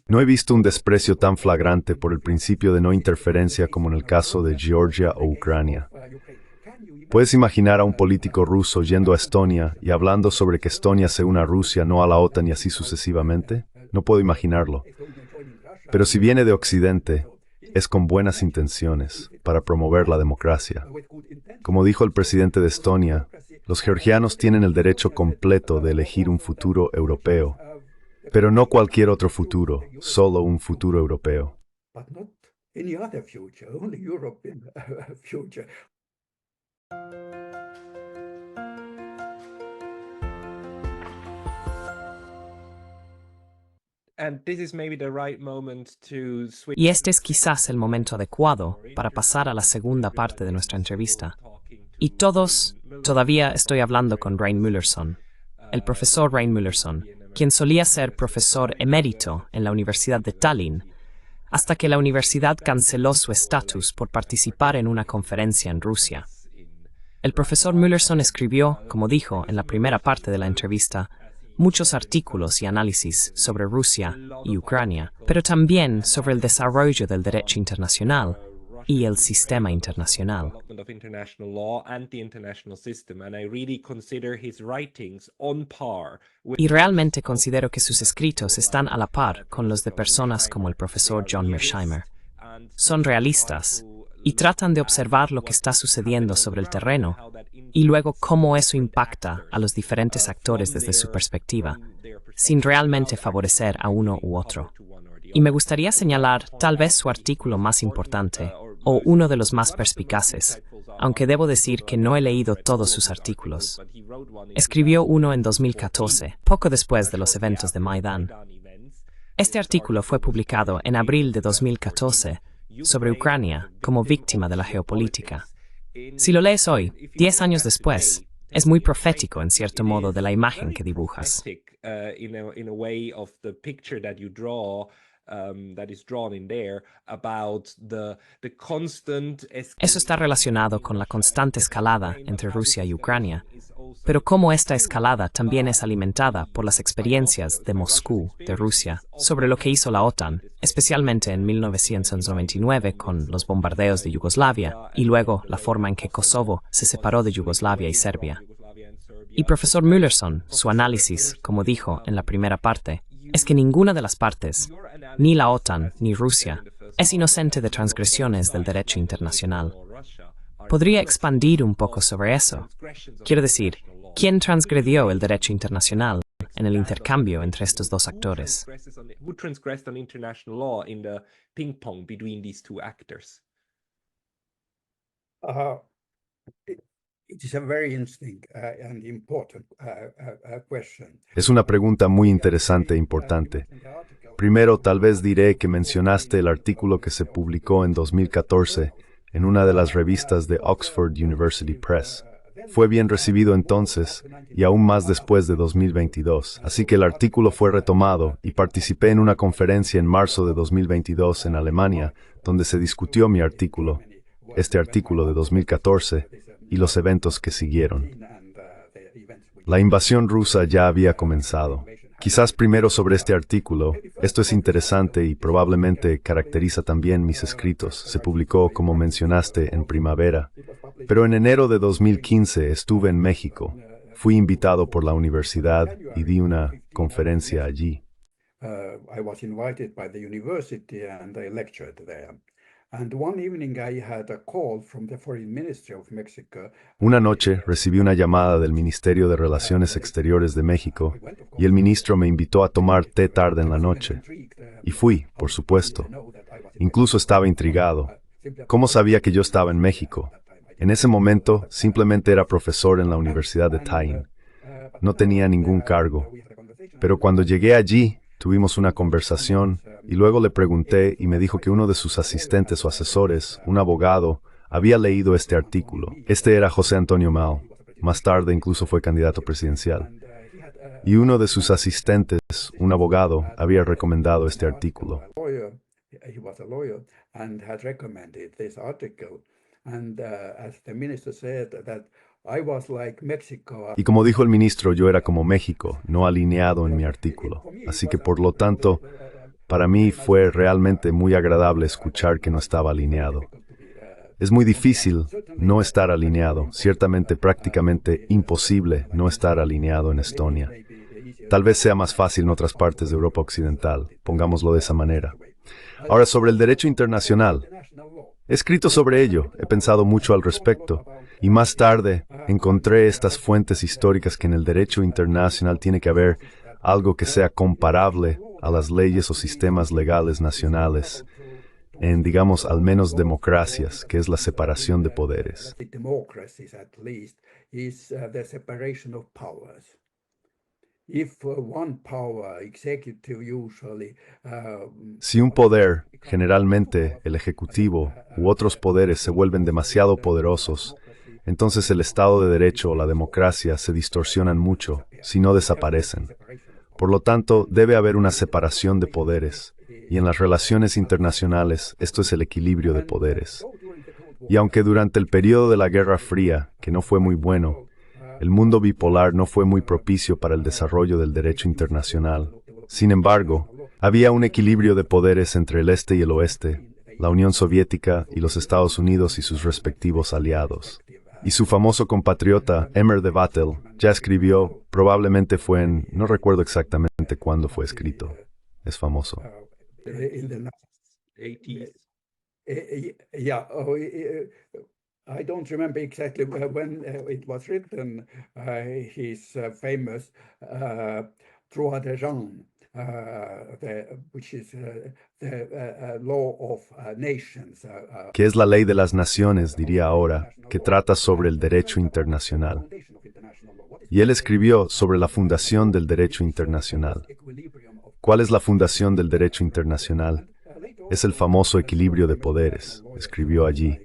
No he visto un desprecio tan flagrante por el principio de no interferencia como en el caso de Georgia o Ucrania. ¿Puedes imaginar a un político ruso yendo a Estonia y hablando sobre que Estonia se una a Rusia, no a la OTAN y así sucesivamente? No puedo imaginarlo. Pero si viene de Occidente, es con buenas intenciones, para promover la democracia. Como dijo el presidente de Estonia, los georgianos tienen el derecho completo de elegir un futuro europeo, pero no cualquier otro futuro, solo un futuro europeo. Y este es quizás el momento adecuado para pasar a la segunda parte de nuestra entrevista. Y todavía estoy hablando con Rein Müllerson, el profesor Rein Müllerson, quien solía ser profesor emérito en la Universidad de Tallinn, hasta que la universidad canceló su estatus por participar en una conferencia en Rusia. El profesor Müllerson escribió, como dijo en la primera parte de la entrevista, muchos artículos y análisis sobre Rusia y Ucrania, pero también sobre el desarrollo del derecho internacional y el sistema internacional. Y realmente considero que sus escritos están a la par con los de personas como el profesor John Mearsheimer. Son realistas y tratan de observar lo que está sucediendo sobre el terreno y luego cómo eso impacta a los diferentes actores desde su perspectiva, sin realmente favorecer a uno u otro. Y me gustaría señalar tal vez su artículo más importante, o uno de los más perspicaces, aunque debo decir que no he leído todos sus artículos. Escribió uno en 2014, poco después de los eventos de Maidán. Este artículo fue publicado en abril de 2014 sobre Ucrania como víctima de la geopolítica. Si lo lees hoy, 10 años después, es muy profético en cierto modo de la imagen que dibujas. Eso está relacionado con la constante escalada entre Rusia y Ucrania, pero cómo esta escalada también es alimentada por las experiencias de Moscú, de Rusia, sobre lo que hizo la OTAN, especialmente en 1999 con los bombardeos de Yugoslavia y luego la forma en que Kosovo se separó de Yugoslavia y Serbia. Y profesor Müllerson, su análisis, como dijo en la primera parte, es que ninguna de las partes, ni la OTAN ni Rusia, es inocente de transgresiones del derecho internacional. ¿Podría expandir un poco sobre eso? Quiero decir, ¿quién transgredió el derecho internacional en el intercambio entre estos dos actores? Es una pregunta muy interesante e importante. Primero, tal vez diré que mencionaste el artículo que se publicó en 2014 en una de las revistas de Oxford University Press. Fue bien recibido entonces y aún más después de 2022, así que el artículo fue retomado y participé en una conferencia en marzo de 2022 en Alemania, donde se discutió mi artículo, este artículo de 2014, y los eventos que siguieron. La invasión rusa ya había comenzado. Quizás primero sobre este artículo, esto es interesante y probablemente caracteriza también mis escritos. Se publicó, como mencionaste, en primavera, pero en enero de 2015 estuve en México. Fui invitado por la universidad y di una conferencia allí. Una noche recibí una llamada del Ministerio de Relaciones Exteriores de México y el ministro me invitó a tomar té tarde en la noche. Y fui, por supuesto. Incluso estaba intrigado. ¿Cómo sabía que yo estaba en México? En ese momento simplemente era profesor en la Universidad de Tallinn. No tenía ningún cargo. Pero cuando llegué allí, tuvimos una conversación y luego le pregunté y me dijo que uno de sus asistentes o asesores, un abogado, había leído este artículo. Este era José Antonio Mao. Más tarde incluso fue candidato presidencial. Y uno de sus asistentes, un abogado, había recomendado este artículo. Y como dijo el ministro, yo era como México, no alineado en mi artículo. Así que por lo tanto, para mí fue realmente muy agradable escuchar que no estaba alineado. Es muy difícil no estar alineado, ciertamente prácticamente imposible no estar alineado en Estonia. Tal vez sea más fácil en otras partes de Europa Occidental, pongámoslo de esa manera. Ahora, sobre el derecho internacional. He escrito sobre ello, he pensado mucho al respecto, y más tarde encontré estas fuentes históricas que en el derecho internacional tiene que haber algo que sea comparable a las leyes o sistemas legales nacionales, en, digamos, al menos democracias, que es la separación de poderes. Si un poder, generalmente el ejecutivo u otros poderes se vuelven demasiado poderosos, entonces el Estado de Derecho o la democracia se distorsionan mucho, si no desaparecen. Por lo tanto, debe haber una separación de poderes, y en las relaciones internacionales esto es el equilibrio de poderes. Y aunque durante el periodo de la Guerra Fría, que no fue muy bueno, el mundo bipolar no fue muy propicio para el desarrollo del derecho internacional. Sin embargo, había un equilibrio de poderes entre el este y el oeste, la Unión Soviética y los Estados Unidos y sus respectivos aliados. Y su famoso compatriota, Emer de Vattel, ya escribió, probablemente fue no recuerdo exactamente cuándo fue escrito. Es famoso. I don't remember exactly when it was written. His famous Droit de Genre, which is the law of nations. Que es la ley de las naciones, diría ahora, que trata sobre el derecho internacional. Y él escribió sobre la fundación del derecho internacional. ¿Cuál es la fundación del derecho internacional? Es el famoso equilibrio de poderes, escribió allí.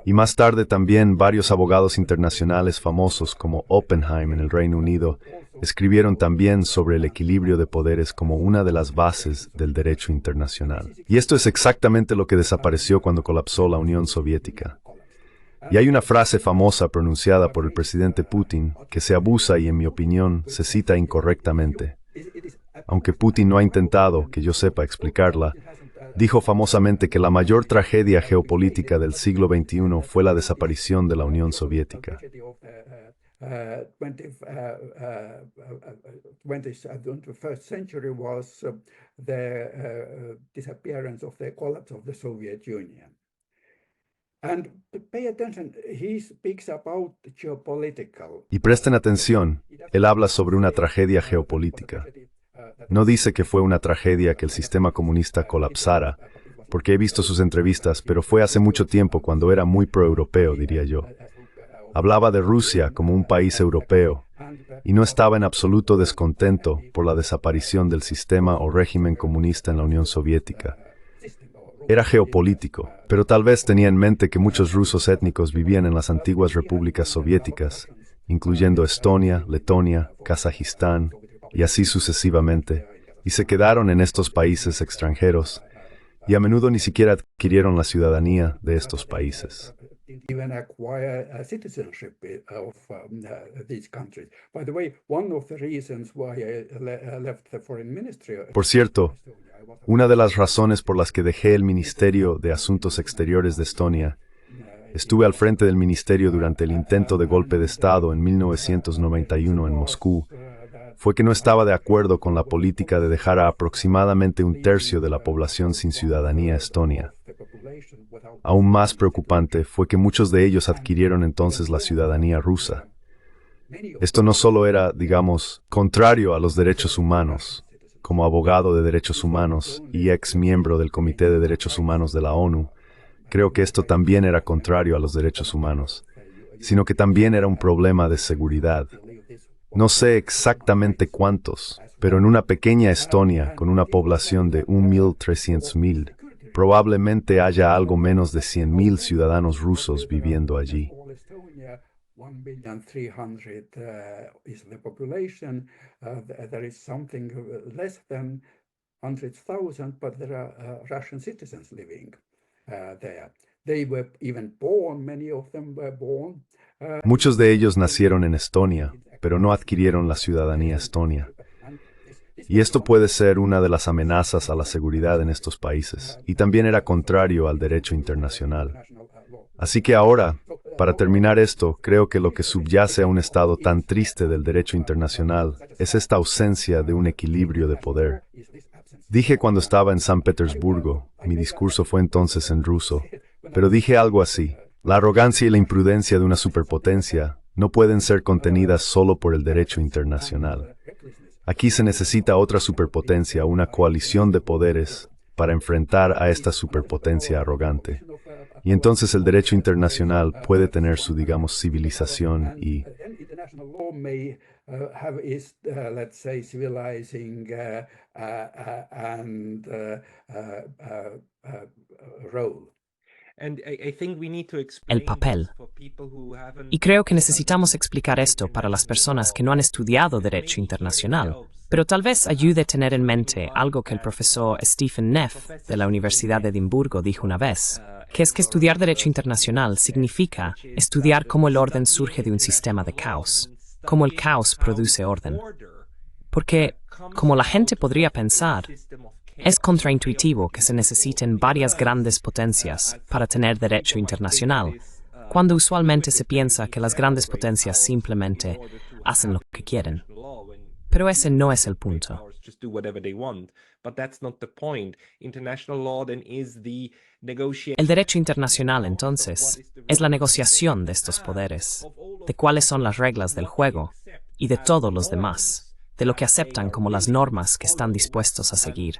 Y más tarde también varios abogados internacionales famosos como Oppenheim en el Reino Unido escribieron también sobre el equilibrio de poderes como una de las bases del derecho internacional. Y esto es exactamente lo que desapareció cuando colapsó la Unión Soviética. Y hay una frase famosa pronunciada por el presidente Putin que se abusa y, en mi opinión, se cita incorrectamente. Aunque Putin no ha intentado, que yo sepa, explicarla, dijo famosamente que la mayor tragedia geopolítica del siglo XXI fue la desaparición de la Unión Soviética. Y presten atención, él habla sobre una tragedia geopolítica. No dice que fue una tragedia que el sistema comunista colapsara, porque he visto sus entrevistas, pero fue hace mucho tiempo cuando era muy proeuropeo, diría yo. Hablaba de Rusia como un país europeo, y no estaba en absoluto descontento por la desaparición del sistema o régimen comunista en la Unión Soviética. Era geopolítico, pero tal vez tenía en mente que muchos rusos étnicos vivían en las antiguas repúblicas soviéticas, incluyendo Estonia, Letonia, Kazajistán, y así sucesivamente, y se quedaron en estos países extranjeros, y a menudo ni siquiera adquirieron la ciudadanía de estos países. Por cierto, una de las razones por las que dejé el Ministerio de Asuntos Exteriores de Estonia, estuve al frente del ministerio durante el intento de golpe de Estado en 1991 en Moscú, fue que no estaba de acuerdo con la política de dejar a aproximadamente un tercio de la población sin ciudadanía estonia. Aún más preocupante fue que muchos de ellos adquirieron entonces la ciudadanía rusa. Esto no solo era, digamos, contrario a los derechos humanos. Como abogado de derechos humanos y ex miembro del Comité de Derechos Humanos de la ONU, creo que esto también era contrario a los derechos humanos, sino que también era un problema de seguridad. No sé exactamente cuántos, pero en una pequeña Estonia con una población de 1.300.000, probablemente haya algo menos de 100.000 ciudadanos rusos viviendo allí. 1,300,000 is the population. There is something less than 100,000, but there are Russian citizens living there. They were even born, many of them were born. Muchos de ellos nacieron en Estonia, pero no adquirieron la ciudadanía estonia. Y esto puede ser una de las amenazas a la seguridad en estos países, y también era contrario al derecho internacional. Así que ahora, para terminar esto, creo que lo que subyace a un estado tan triste del derecho internacional es esta ausencia de un equilibrio de poder. Dije cuando estaba en San Petersburgo, mi discurso fue entonces en ruso, pero dije algo así: la arrogancia y la imprudencia de una superpotencia no pueden ser contenidas solo por el derecho internacional. Aquí se necesita otra superpotencia, una coalición de poderes, para enfrentar a esta superpotencia arrogante. Y entonces el derecho internacional puede tener su, digamos, civilización y el papel. Y creo que necesitamos explicar esto para las personas que no han estudiado derecho internacional, pero tal vez ayude a tener en mente algo que el profesor Stephen Neff de la Universidad de Edimburgo dijo una vez, que es que estudiar derecho internacional significa estudiar cómo el orden surge de un sistema de caos, cómo el caos produce orden. Porque, como la gente podría pensar, es contraintuitivo que se necesiten varias grandes potencias para tener derecho internacional, cuando usualmente se piensa que las grandes potencias simplemente hacen lo que quieren. Pero ese no es el punto. El derecho internacional, entonces, es la negociación de estos poderes, de cuáles son las reglas del juego y de todos los demás, de lo que aceptan como las normas que están dispuestos a seguir.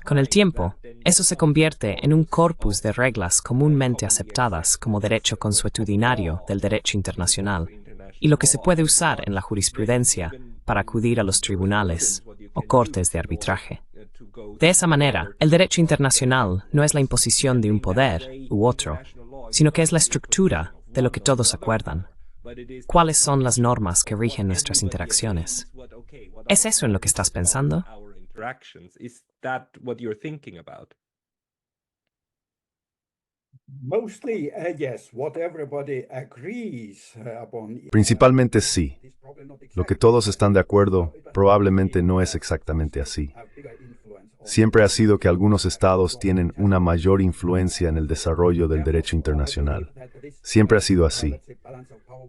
Con el tiempo, eso se convierte en un corpus de reglas comúnmente aceptadas como derecho consuetudinario del derecho internacional, y lo que se puede usar en la jurisprudencia para acudir a los tribunales o cortes de arbitraje. De esa manera, el derecho internacional no es la imposición de un poder u otro, sino que es la estructura de lo que todos acuerdan. ¿Cuáles son las normas que rigen nuestras interacciones? ¿Es eso en lo que estás pensando? Mostly, yes, what everybody agrees upon. principalmente sí. Lo que todos están de acuerdo probablemente no es exactamente así. Siempre ha sido que algunos estados tienen una mayor influencia en el desarrollo del derecho internacional. Siempre ha sido así.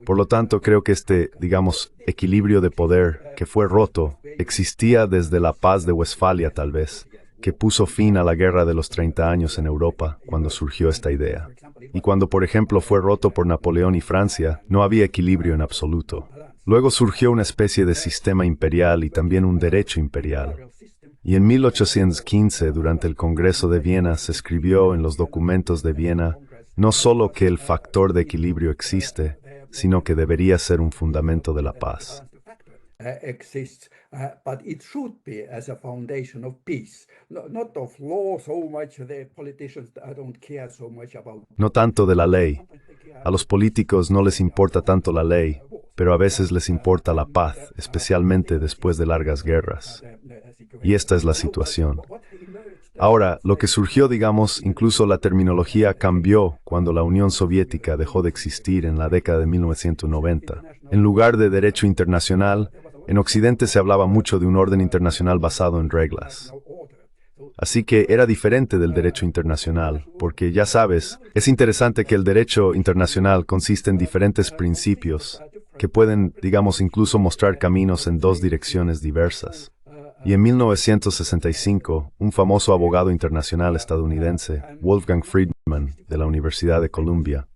Por lo tanto, creo que este, digamos, equilibrio de poder que fue roto existía desde la Paz de Westfalia, tal vez, que puso fin a la Guerra de los 30 años en Europa cuando surgió esta idea. Y cuando, por ejemplo, fue roto por Napoleón y Francia, no había equilibrio en absoluto. Luego surgió una especie de sistema imperial y también un derecho imperial. Y en 1815, durante el Congreso de Viena, se escribió en los documentos de Viena no solo que el factor de equilibrio existe, sino que debería ser un fundamento de la paz. Exists, but it should be as a foundation of peace, not of law so much. The politicians don't care so much about. No tanto de la ley. A los políticos no les importa tanto la ley, pero a veces les importa la paz, especialmente después de largas guerras. Y esta es la situación. Ahora, lo que surgió, digamos, incluso la terminología cambió cuando la Unión Soviética dejó de existir en la década de 1990. En lugar de derecho internacional, en Occidente se hablaba mucho de un orden internacional basado en reglas. Así que era diferente del derecho internacional, porque ya sabes, es interesante que el derecho internacional consiste en diferentes principios que pueden, digamos, incluso mostrar caminos en dos direcciones diversas. Y en 1965, un famoso abogado internacional estadounidense, Wolfgang Friedman, de la Universidad de Columbia,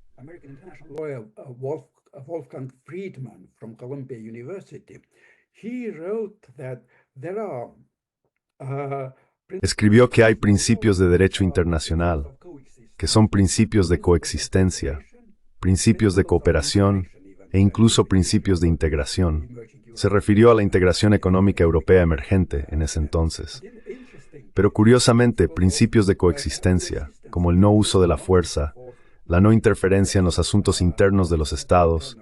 Wolfgang Friedman from Columbia University, he wrote that there are escribió que hay principios de derecho internacional, que son principios de coexistencia, principios de cooperación e incluso principios de integración. Se refirió a la integración económica europea emergente en ese entonces. Pero curiosamente, principios de coexistencia, como el no uso de la fuerza, la no interferencia en los asuntos internos de los estados,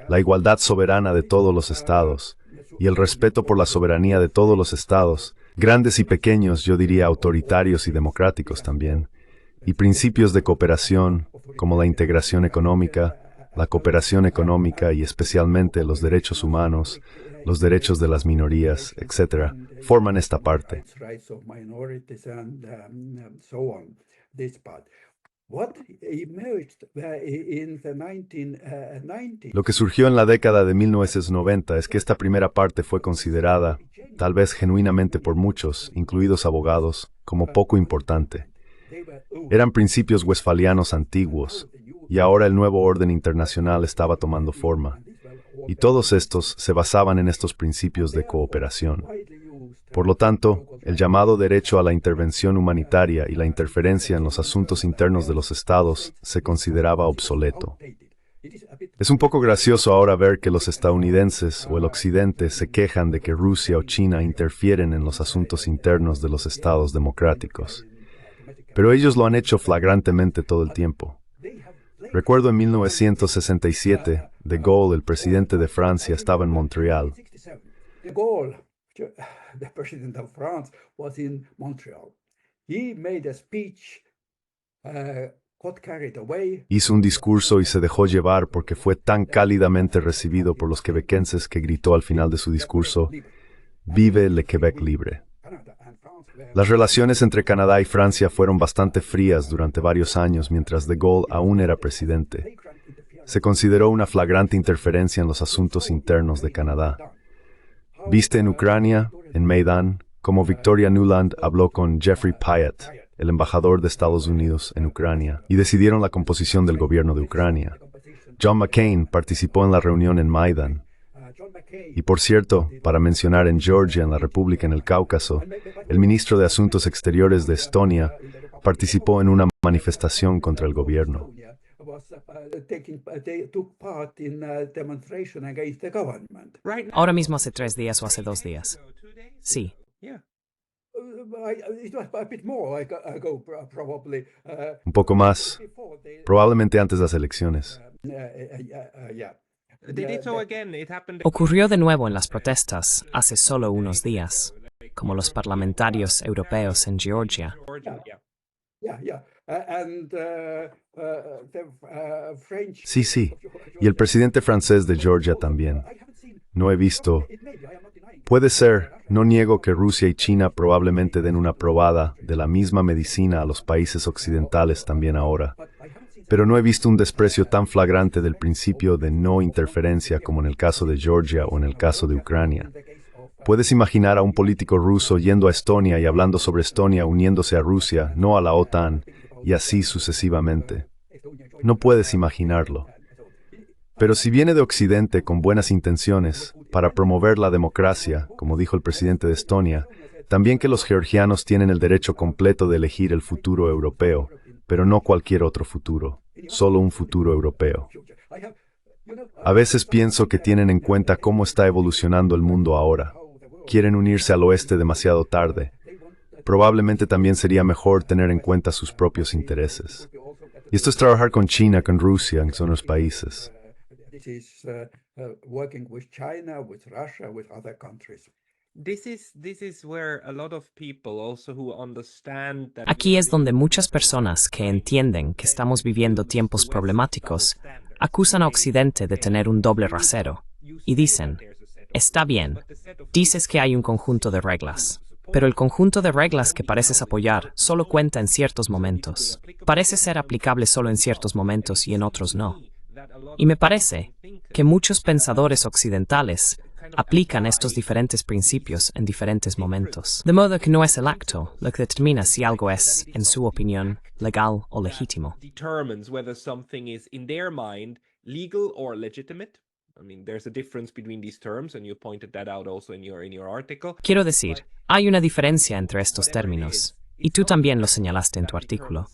la igualdad soberana de todos los estados y el respeto por la soberanía de todos los estados, grandes y pequeños, yo diría autoritarios y democráticos también, y principios de cooperación, como la integración económica, la cooperación económica y especialmente los derechos humanos, los derechos de las minorías, etc., forman esta parte. Lo que surgió en la década de 1990 es que esta primera parte fue considerada, tal vez genuinamente por muchos, incluidos abogados, como poco importante. Eran principios westfalianos antiguos, y ahora el nuevo orden internacional estaba tomando forma, y todos estos se basaban en estos principios de cooperación. Por lo tanto, el llamado derecho a la intervención humanitaria y la interferencia en los asuntos internos de los estados se consideraba obsoleto. Es un poco gracioso ahora ver que los estadounidenses o el occidente se quejan de que Rusia o China interfieren en los asuntos internos de los estados democráticos. Pero ellos lo han hecho flagrantemente todo el tiempo. Recuerdo en 1967, De Gaulle, el presidente de Francia, estaba en Montreal. De Gaulle, the president of France, was in Montreal. He made a speech, got carried away. Hizo un discurso y se dejó llevar porque fue tan cálidamente recibido por los quebequenses que gritó al final de su discurso, «Vive le Québec libre». Las relaciones entre Canadá y Francia fueron bastante frías durante varios años mientras De Gaulle aún era presidente. Se consideró una flagrante interferencia en los asuntos internos de Canadá. Viste en Ucrania, en Maidán, como Victoria Nuland habló con Jeffrey Pyatt, el embajador de Estados Unidos en Ucrania, y decidieron la composición del gobierno de Ucrania. John McCain participó en la reunión en Maidán. Y por cierto, para mencionar en Georgia, en la República en el Cáucaso, el ministro de Asuntos Exteriores de Estonia participó en una manifestación contra el gobierno. Ahora mismo hace 3 días o hace 2 días. Sí. Un poco más, probablemente antes de las elecciones. Ocurrió de nuevo en las protestas hace solo unos días, como los parlamentarios europeos en Georgia. Sí, y el presidente francés de Georgia también. No he visto. Puede ser, no niego que Rusia y China probablemente den una probada de la misma medicina a los países occidentales también ahora. Pero no he visto un desprecio tan flagrante del principio de no interferencia como en el caso de Georgia o en el caso de Ucrania. Puedes imaginar a un político ruso yendo a Estonia y hablando sobre Estonia uniéndose a Rusia, no a la OTAN, y así sucesivamente. No puedes imaginarlo. Pero si viene de Occidente con buenas intenciones, para promover la democracia, como dijo el presidente de Estonia, también que los georgianos tienen el derecho completo de elegir el futuro europeo, pero no cualquier otro futuro, solo un futuro europeo. A veces pienso que tienen en cuenta cómo está evolucionando el mundo ahora. Quieren unirse al oeste demasiado tarde. Probablemente también sería mejor tener en cuenta sus propios intereses. Y esto es trabajar con China, con Rusia, en otros países. Aquí es donde muchas personas que entienden que estamos viviendo tiempos problemáticos acusan a Occidente de tener un doble rasero y dicen, está bien, dices que hay un conjunto de reglas, pero el conjunto de reglas que pareces apoyar solo cuenta en ciertos momentos. Parece ser aplicable solo en ciertos momentos y en otros no. Y me parece que muchos pensadores occidentales aplican estos diferentes principios en diferentes momentos. De modo que no es el acto lo que determina si algo es, en su opinión, legal o legítimo. Quiero decir, hay una diferencia entre estos términos, y tú también lo señalaste en tu artículo.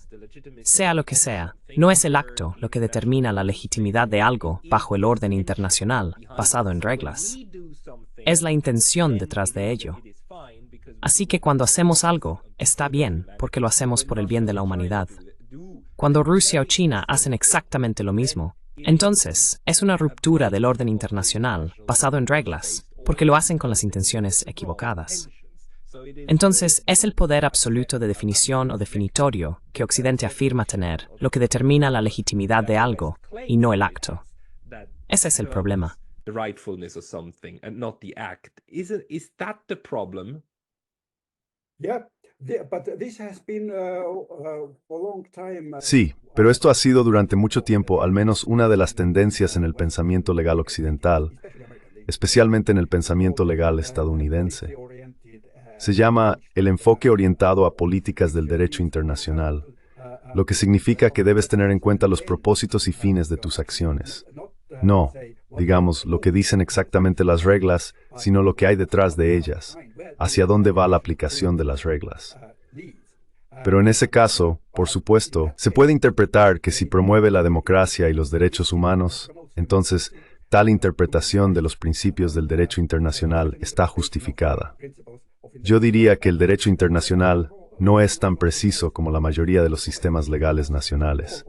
Sea lo que sea, no es el acto lo que determina la legitimidad de algo bajo el orden internacional, basado en reglas. Es la intención detrás de ello. Así que cuando hacemos algo, está bien, porque lo hacemos por el bien de la humanidad. Cuando Rusia o China hacen exactamente lo mismo, entonces es una ruptura del orden internacional, basado en reglas, porque lo hacen con las intenciones equivocadas. Entonces, es el poder absoluto de definición o definitorio que Occidente afirma tener lo que determina la legitimidad de algo y no el acto. Ese es el problema. The rightfulness of something and not the act. Is that the problem? Yeah, but this has been for a long time. Sí, pero esto ha sido durante mucho tiempo al menos una de las tendencias en el pensamiento legal occidental, especialmente en el pensamiento legal estadounidense. Se llama el enfoque orientado a políticas del derecho internacional, lo que significa que debes tener en cuenta los propósitos y fines de tus acciones. No, digamos, lo que dicen exactamente las reglas, sino lo que hay detrás de ellas, hacia dónde va la aplicación de las reglas. Pero en ese caso, por supuesto, se puede interpretar que si promueve la democracia y los derechos humanos, entonces tal interpretación de los principios del derecho internacional está justificada. Yo diría que el derecho internacional no es tan preciso como la mayoría de los sistemas legales nacionales.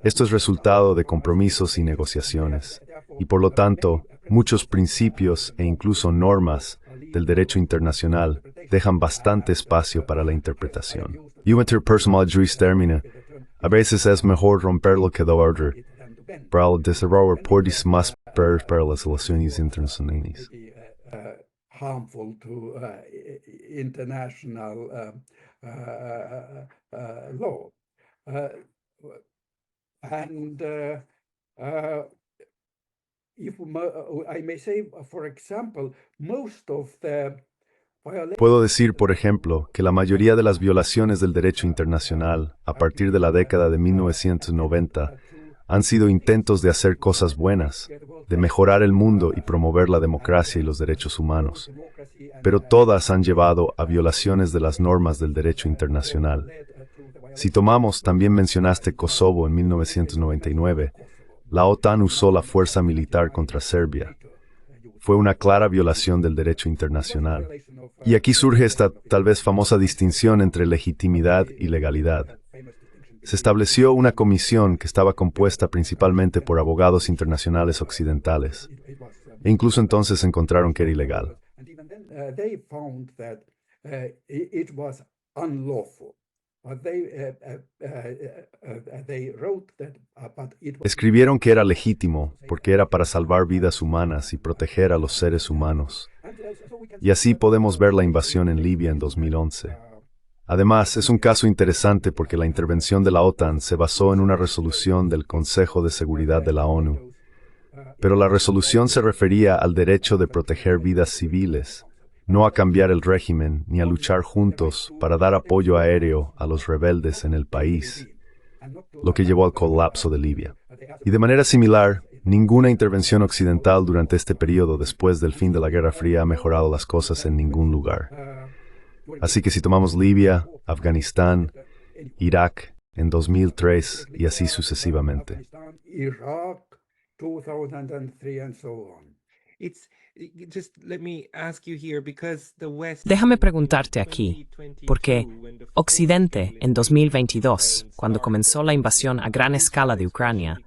Esto es resultado de compromisos y negociaciones, y por lo tanto, muchos principios e incluso normas del derecho internacional dejan bastante espacio para la interpretación. Interpersonal juris termina. A veces es mejor romperlo que doler, para el desarrollo por más para las relaciones internacionales. Harmful to international law. If I may say, for example, most of the Puedo decir, por ejemplo, que la mayoría de las violaciones del derecho internacional, a partir de la década de 1990, han sido intentos de hacer cosas buenas, de mejorar el mundo y promover la democracia y los derechos humanos. Pero todas han llevado a violaciones de las normas del derecho internacional. Si tomamos, también mencionaste Kosovo en 1999, la OTAN usó la fuerza militar contra Serbia. Fue una clara violación del derecho internacional. Y aquí surge esta tal vez famosa distinción entre legitimidad y legalidad. Se estableció una comisión que estaba compuesta principalmente por abogados internacionales occidentales, e incluso entonces encontraron que era ilegal. Escribieron que era legítimo porque era para salvar vidas humanas y proteger a los seres humanos. Y así podemos ver la invasión en Libia en 2011. Además, es un caso interesante porque la intervención de la OTAN se basó en una resolución del Consejo de Seguridad de la ONU. Pero la resolución se refería al derecho de proteger vidas civiles, no a cambiar el régimen ni a luchar juntos para dar apoyo aéreo a los rebeldes en el país, lo que llevó al colapso de Libia. Y de manera similar, ninguna intervención occidental durante este periodo después del fin de la Guerra Fría ha mejorado las cosas en ningún lugar. Así que si tomamos Libia, Afganistán, Irak en 2003 y así sucesivamente. Iraq, 2003 and so on. Déjame preguntarte aquí, porque Occidente, en 2022, cuando comenzó la invasión a gran escala de Ucrania,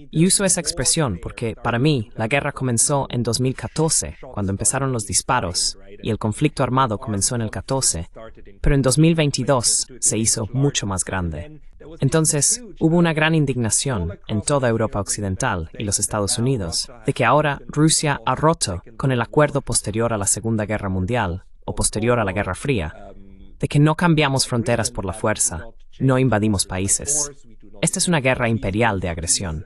y uso esa expresión porque, para mí, la guerra comenzó en 2014, cuando empezaron los disparos, y el conflicto armado comenzó en el 14, pero en 2022 se hizo mucho más grande. Entonces, hubo una gran indignación en toda Europa Occidental y los Estados Unidos de que ahora Rusia ha roto con el acuerdo posterior a la Segunda Guerra Mundial o posterior a la Guerra Fría, de que no cambiamos fronteras por la fuerza, no invadimos países. Esta es una guerra imperial de agresión.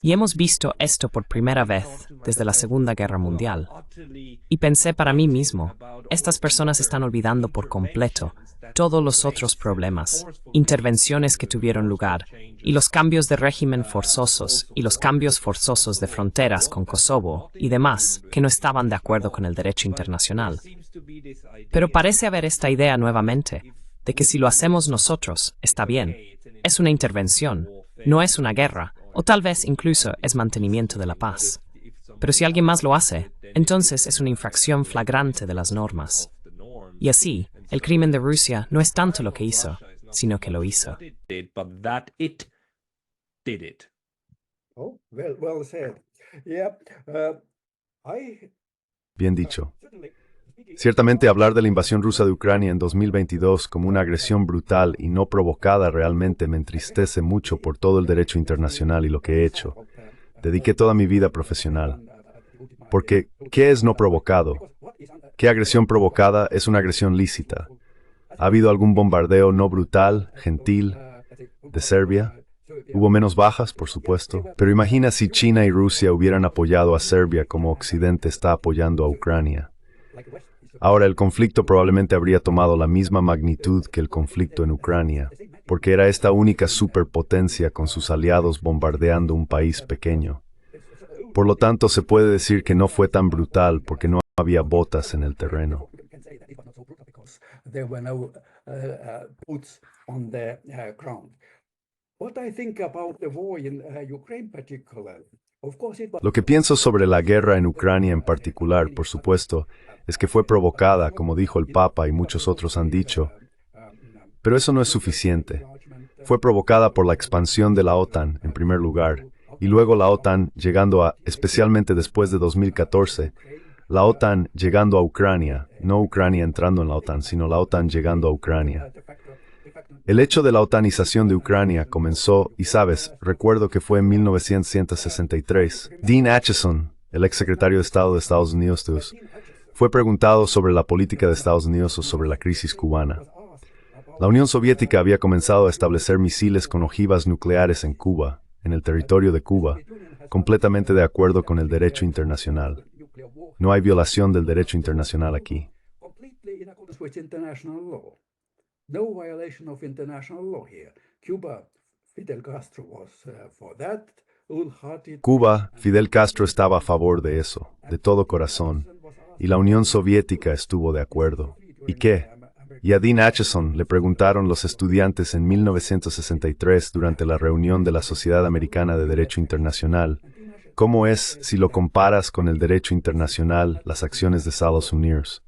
Y hemos visto esto por primera vez desde la Segunda Guerra Mundial. Y pensé para mí mismo, estas personas están olvidando por completo todos los otros problemas, intervenciones que tuvieron lugar, y los cambios de régimen forzosos, y los cambios forzosos de fronteras con Kosovo, y demás, que no estaban de acuerdo con el derecho internacional. Pero parece haber esta idea nuevamente, de que si lo hacemos nosotros, está bien. Es una intervención, no es una guerra, o tal vez incluso es mantenimiento de la paz. Pero si alguien más lo hace, entonces es una infracción flagrante de las normas. Y así, el crimen de Rusia no es tanto lo que hizo, sino que lo hizo. Oh, well said. Yeah, I Bien dicho. certainly. Ciertamente hablar de la invasión rusa de Ucrania en 2022 como una agresión brutal y no provocada realmente me entristece mucho por todo el derecho internacional y lo que he hecho. Dediqué toda mi vida profesional. Porque, ¿qué es no provocado? ¿Qué agresión provocada es una agresión lícita? ¿Ha habido algún bombardeo no brutal, gentil, de Serbia? Hubo menos bajas, por supuesto, pero imagina si China y Rusia hubieran apoyado a Serbia como Occidente está apoyando a Ucrania. Ahora, el conflicto probablemente habría tomado la misma magnitud que el conflicto en Ucrania, porque era esta única superpotencia con sus aliados bombardeando un país pequeño. Por lo tanto, se puede decir que no fue tan brutal porque no había botas en el terreno. There were no boots on the ground. What I think about the war in Ukraine particularly, of course it was Lo que pienso sobre la guerra en Ucrania en particular, por supuesto, es que fue provocada, como dijo el Papa y muchos otros han dicho, pero eso no es suficiente. Fue provocada por la expansión de la OTAN, en primer lugar, y luego la OTAN llegando a, especialmente después de 2014, la OTAN llegando a Ucrania, no Ucrania entrando en la OTAN, sino la OTAN llegando a Ucrania. El hecho de la otanización de Ucrania comenzó, y sabes, recuerdo que fue en 1963. Dean Acheson, el exsecretario de Estado de Estados Unidos, fue preguntado sobre la política de Estados Unidos o sobre la crisis cubana. La Unión Soviética había comenzado a establecer misiles con ojivas nucleares en Cuba, en el territorio de Cuba, completamente de acuerdo con el derecho internacional. No hay violación del derecho internacional aquí. completely in accordance with international law. No violation of international law here. Cuba, Fidel Castro was for that. Cuba, Fidel Castro estaba a favor de eso, de todo corazón, y la Unión Soviética estuvo de acuerdo. ¿Y qué? Y a Dean Acheson le preguntaron los estudiantes en 1963 durante la reunión de la Sociedad Americana de Derecho Internacional, ¿cómo es, si lo comparas con el derecho internacional, las acciones de Estados Unidos?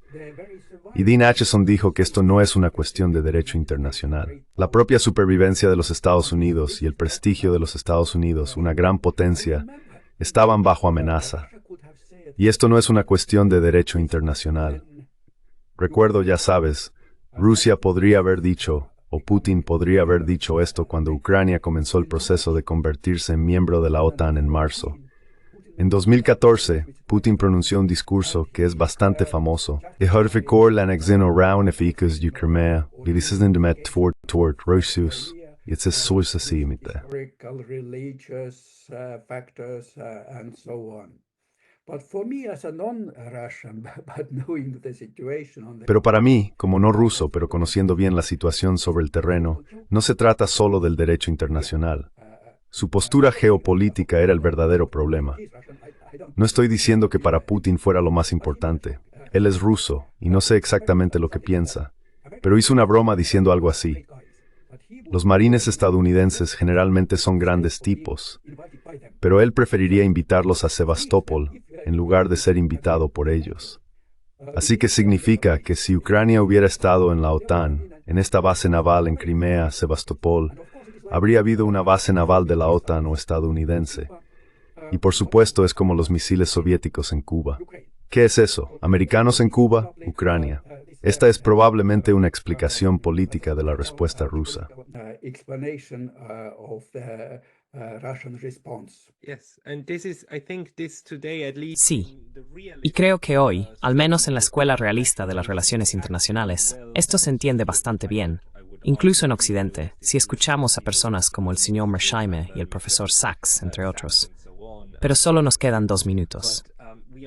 Y Dean Acheson dijo que esto no es una cuestión de derecho internacional. La propia supervivencia de los Estados Unidos y el prestigio de los Estados Unidos, una gran potencia, estaban bajo amenaza. Y esto no es una cuestión de derecho internacional. Recuerdo, ya sabes, Rusia podría haber dicho, o Putin podría haber dicho esto cuando Ucrania comenzó el proceso de convertirse en miembro de la OTAN en marzo. En 2014, Putin pronunció un discurso que es bastante famoso. religious factors and so on. But for me as a non-Russian, but knowing the situation on the Pero para mí, como no ruso, pero conociendo bien la situación sobre el terreno, no se trata solo del derecho internacional. Su postura geopolítica era el verdadero problema. No estoy diciendo que para Putin fuera lo más importante. Él es ruso y no sé exactamente lo que piensa, pero hizo una broma diciendo algo así. Los marines estadounidenses generalmente son grandes tipos, pero él preferiría invitarlos a Sebastopol en lugar de ser invitado por ellos. Así que significa que si Ucrania hubiera estado en la OTAN, en esta base naval en Crimea, Sebastopol, habría habido una base naval de la OTAN o estadounidense. Y por supuesto es como los misiles soviéticos en Cuba. ¿Qué es eso? ¿Americanos en Cuba? Ucrania. Esta es probablemente una explicación política de la respuesta rusa. explanation of the Russian response. Yes, and this is, I think, this today at least. Sí, y creo que hoy, al menos en la Escuela Realista de las Relaciones Internacionales, esto se entiende bastante bien. Incluso en Occidente, si escuchamos a personas como el señor Mearsheimer y el profesor Sachs, entre otros. Pero solo nos quedan 2 minutos.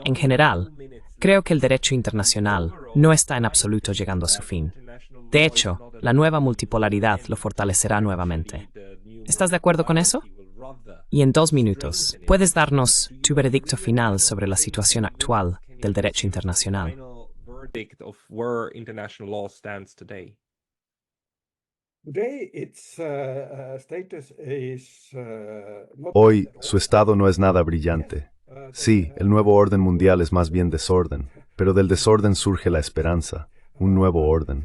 En general, creo que el derecho internacional no está en absoluto llegando a su fin. De hecho, la nueva multipolaridad lo fortalecerá nuevamente. ¿Estás de acuerdo con eso? Y en 2 minutos, ¿puedes darnos tu veredicto final sobre la situación actual del derecho internacional? Final verdict of where international law stands today. Today, its status is not Hoy, su estado no es nada brillante. Sí, el nuevo orden mundial es más bien desorden, pero del desorden surge la esperanza, un nuevo orden.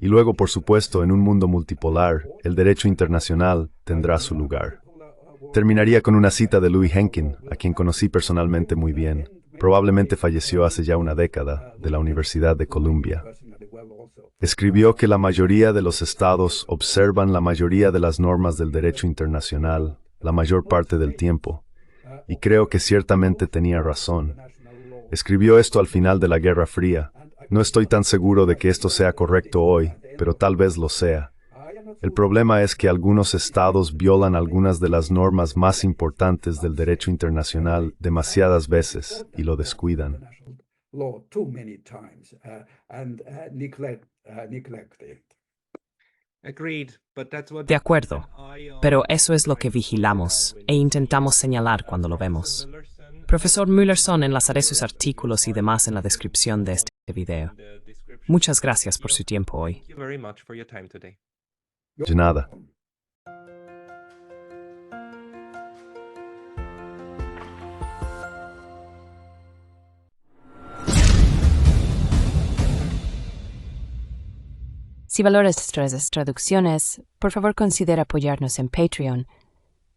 Y luego, por supuesto, en un mundo multipolar, el derecho internacional tendrá su lugar. Terminaría con una cita de Louis Henkin, a quien conocí personalmente muy bien. Probablemente falleció hace ya una década, de la Universidad de Columbia. Escribió que la mayoría de los estados observan la mayoría de las normas del derecho internacional la mayor parte del tiempo, y creo que ciertamente tenía razón. Escribió esto al final de la Guerra Fría. No estoy tan seguro de que esto sea correcto hoy, pero tal vez lo sea. El problema es que algunos estados violan algunas de las normas más importantes del derecho internacional demasiadas veces y lo descuidan. De acuerdo, pero eso es lo que vigilamos e intentamos señalar cuando lo vemos. Profesor Müllerson, enlazaré sus artículos y demás en la descripción de este video. Muchas gracias por su tiempo hoy. De nada. Si valoras nuestras traducciones, por favor considera apoyarnos en Patreon.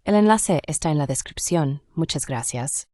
El enlace está en la descripción. Muchas gracias.